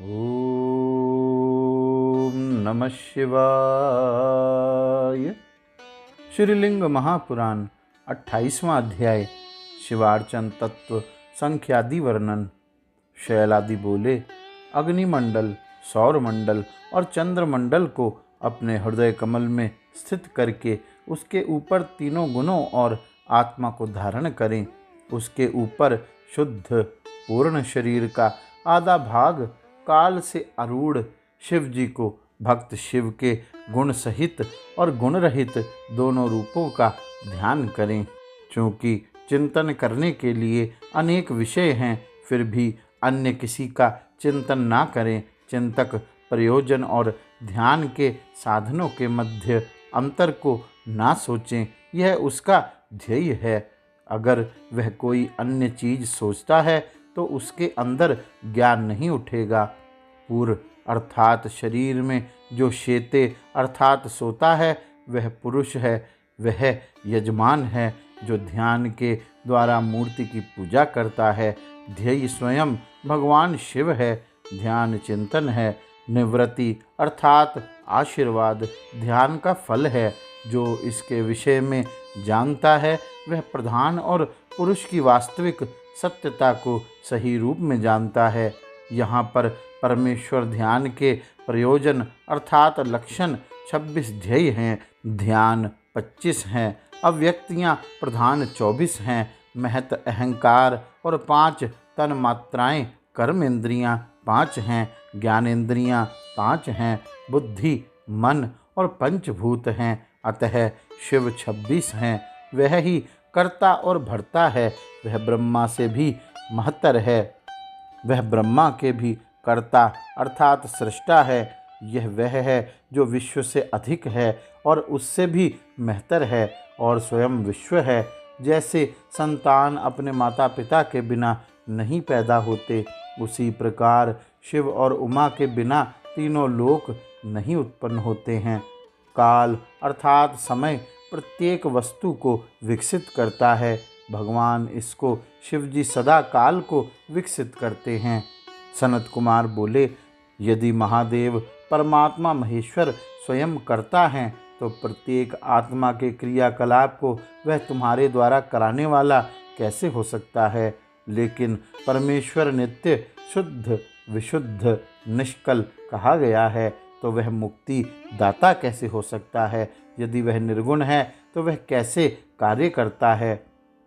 ओम नमः शिवाय। श्रीलिंग महापुराण 28वां अध्याय शिवार्चन तत्व संख्यादि वर्णन। शैलादि बोले, अग्निमंडल, सौरमंडल और चंद्रमंडल को अपने हृदय कमल में स्थित करके उसके ऊपर तीनों गुणों और आत्मा को धारण करें। उसके ऊपर शुद्ध पूर्ण शरीर का आधा भाग काल से आरूढ़ शिव जी को भक्त शिव के गुण सहित और गुण रहित दोनों रूपों का ध्यान करें। चूँकि चिंतन करने के लिए अनेक विषय हैं, फिर भी अन्य किसी का चिंतन ना करें। चिंतक प्रयोजन और ध्यान के साधनों के मध्य अंतर को ना सोचें, यह उसका ध्येय है। अगर वह कोई अन्य चीज सोचता है तो उसके अंदर ज्ञान नहीं उठेगा। पूर्व अर्थात शरीर में जो शेते अर्थात सोता है वह पुरुष है, वह यजमान है जो ध्यान के द्वारा मूर्ति की पूजा करता है। ध्येय स्वयं भगवान शिव है, ध्यान चिंतन है। निवृत्ति अर्थात आशीर्वाद ध्यान का फल है। जो इसके विषय में जानता है वह प्रधान और पुरुष की वास्तविक सत्यता को सही रूप में जानता है। यहाँ पर परमेश्वर ध्यान के प्रयोजन अर्थात लक्षण 26 ध्येय हैं, ध्यान 25 हैं, अव्यक्तियाँ प्रधान 24 हैं, महत अहंकार और 5 तन मात्राएँ, कर्म इंद्रियाँ 5 हैं, ज्ञानेंद्रियाँ 5 हैं, बुद्धि मन और पंचभूत हैं। अतः शिव 26 हैं। वह ही कर्ता और भर्ता है। वह ब्रह्मा से भी महत्तर है, वह ब्रह्मा के भी कर्ता अर्थात सृष्टा है। यह वह है जो विश्व से अधिक है और उससे भी महत्तर है और स्वयं विश्व है। जैसे संतान अपने माता पिता के बिना नहीं पैदा होते, उसी प्रकार शिव और उमा के बिना तीनों लोक नहीं उत्पन्न होते हैं। काल अर्थात समय प्रत्येक वस्तु को विकसित करता है। भगवान इसको शिवजी सदा काल को विकसित करते हैं। सनत कुमार बोले, यदि महादेव परमात्मा महेश्वर स्वयं करता है तो प्रत्येक आत्मा के क्रियाकलाप को वह तुम्हारे द्वारा कराने वाला कैसे हो सकता है। लेकिन परमेश्वर नित्य शुद्ध विशुद्ध निष्कल कहा गया है, तो वह मुक्ति दाता कैसे हो सकता है। यदि वह निर्गुण है तो वह कैसे कार्य करता है।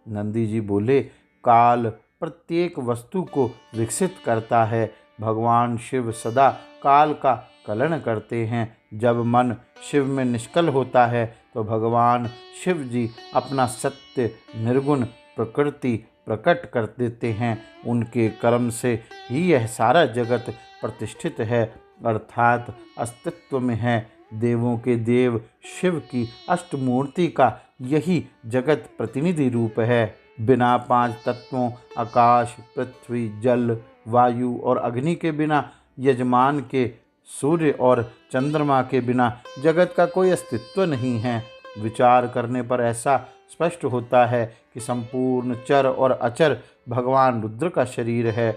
नंदी जी बोले, काल प्रत्येक वस्तु को विकसित करता है। भगवान शिव सदा काल का कलन करते हैं। जब मन शिव में निष्कल होता है तो भगवान शिव जी अपना सत्य निर्गुण प्रकृति प्रकट कर देते हैं। उनके कर्म से ही यह सारा जगत प्रतिष्ठित है अर्थात अस्तित्व में है। देवों के देव शिव की अष्टमूर्ति का यही जगत प्रतिनिधि रूप है। बिना 5 तत्वों आकाश पृथ्वी जल वायु और अग्नि के बिना, यजमान के सूर्य और चंद्रमा के बिना जगत का कोई अस्तित्व नहीं है। विचार करने पर ऐसा स्पष्ट होता है कि संपूर्ण चर और अचर भगवान रुद्र का शरीर है।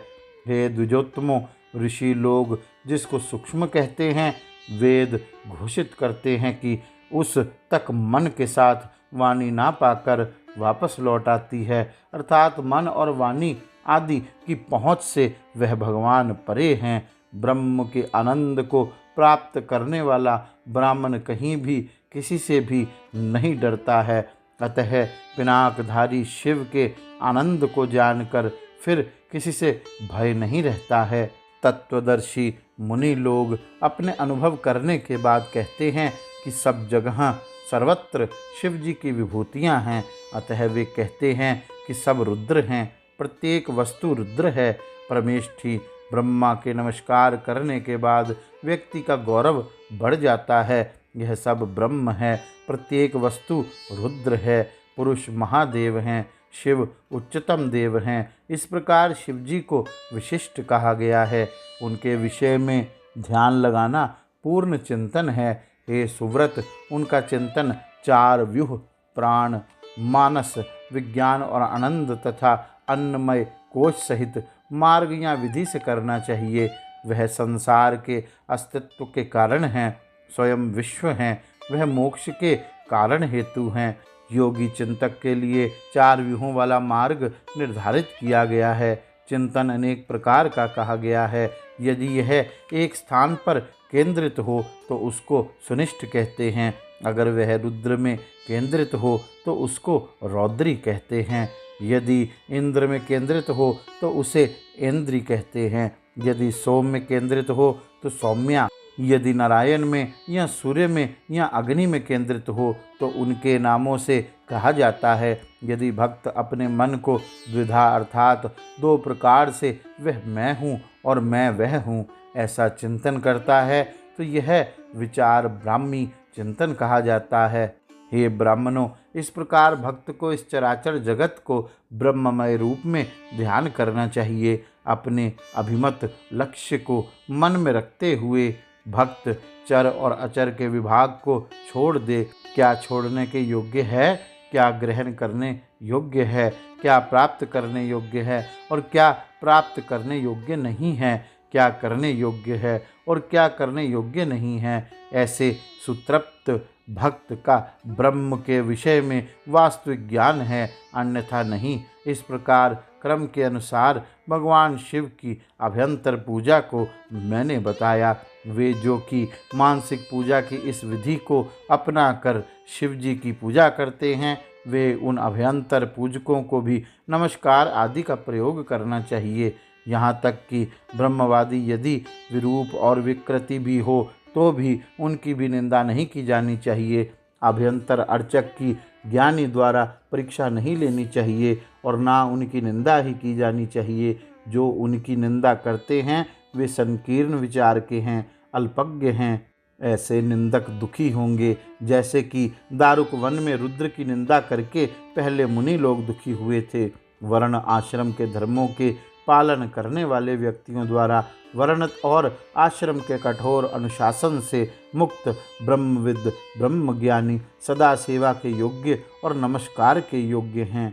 हे द्विजोत्तमों, ऋषि लोग जिसको सूक्ष्म कहते हैं, वेद घोषित करते हैं कि उस तक मन के साथ वाणी ना पाकर वापस लौट आती है अर्थात मन और वाणी आदि की पहुँच से वह भगवान परे हैं। ब्रह्म के आनंद को प्राप्त करने वाला ब्राह्मण कहीं भी किसी से भी नहीं डरता है। अतः पिनाकधारी शिव के आनंद को जानकर फिर किसी से भय नहीं रहता है। तत्वदर्शी मुनि लोग अपने अनुभव करने के बाद कहते हैं कि सब जगह सर्वत्र शिव जी की विभूतियाँ हैं। अतः वे कहते हैं कि सब रुद्र हैं, प्रत्येक वस्तु रुद्र है। परमेष्ठी ब्रह्मा के नमस्कार करने के बाद व्यक्ति का गौरव बढ़ जाता है। यह सब ब्रह्म है, प्रत्येक वस्तु रुद्र है। पुरुष महादेव हैं, शिव उच्चतम देव हैं। इस प्रकार शिवजी को विशिष्ट कहा गया है। उनके विषय में ध्यान लगाना पूर्ण चिंतन है। हे सुव्रत, उनका चिंतन 4 व्यूह प्राण मानस विज्ञान और आनंद तथा अन्नमय कोश सहित मार्ग या विधि से करना चाहिए। वह संसार के अस्तित्व के कारण हैं, स्वयं विश्व हैं, वह मोक्ष के कारण हेतु हैं। योगी चिंतक के लिए 4 व्यूहों वाला मार्ग निर्धारित किया गया है। चिंतन अनेक प्रकार का कहा गया है। यदि यह एक स्थान पर केंद्रित हो तो उसको सुनिष्ठ कहते हैं। अगर वह रुद्र में केंद्रित हो तो उसको रौद्री कहते हैं। यदि इंद्र में केंद्रित हो तो उसे इंद्री कहते हैं। यदि सोम में केंद्रित हो तो सौम्या। यदि नारायण में या सूर्य में या अग्नि में केंद्रित हो तो उनके नामों से कहा जाता है। यदि भक्त अपने मन को द्विधा अर्थात 2 प्रकार से वह मैं हूँ और मैं वह हूँ ऐसा चिंतन करता है तो यह विचार ब्राह्मी चिंतन कहा जाता है। हे ब्राह्मणों, इस प्रकार भक्त को इस चराचर जगत को ब्रह्ममय रूप में ध्यान करना चाहिए। अपने अभिमत लक्ष्य को मन में रखते हुए भक्त चर और अचर के विभाग को छोड़ दे। क्या छोड़ने के योग्य है, क्या ग्रहण करने योग्य है, क्या प्राप्त करने योग्य है और क्या प्राप्त करने योग्य नहीं है, क्या करने योग्य है और क्या करने योग्य नहीं है, ऐसे सुतृप्त भक्त का ब्रह्म के विषय में वास्तविक ज्ञान है, अन्यथा नहीं। इस प्रकार क्रम के अनुसार भगवान शिव की अभ्यंतर पूजा को मैंने बताया। वे जो कि मानसिक पूजा की इस विधि को अपना कर शिव जी की पूजा करते हैं, वे उन अभ्यंतर पूजकों को भी नमस्कार आदि का प्रयोग करना चाहिए। यहाँ तक कि ब्रह्मवादी यदि विरूप और विकृति भी हो तो भी उनकी भी निंदा नहीं की जानी चाहिए। अभ्यंतर अर्चक की ज्ञानी द्वारा परीक्षा नहीं लेनी चाहिए और ना उनकी निंदा ही की जानी चाहिए। जो उनकी निंदा करते हैं वे संकीर्ण विचार के हैं, अल्पज्ञ हैं। ऐसे निंदक दुखी होंगे जैसे कि दारुक वन में रुद्र की निंदा करके पहले मुनि लोग दुखी हुए थे। वर्ण आश्रम के धर्मों के पालन करने वाले व्यक्तियों द्वारा वर्ण और आश्रम के कठोर अनुशासन से मुक्त ब्रह्मविद ब्रह्मज्ञानी सदा सेवा के योग्य और नमस्कार के योग्य हैं।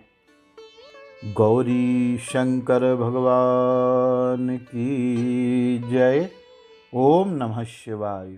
गौरी शंकर भगवान की जय। ओम नमः शिवाय।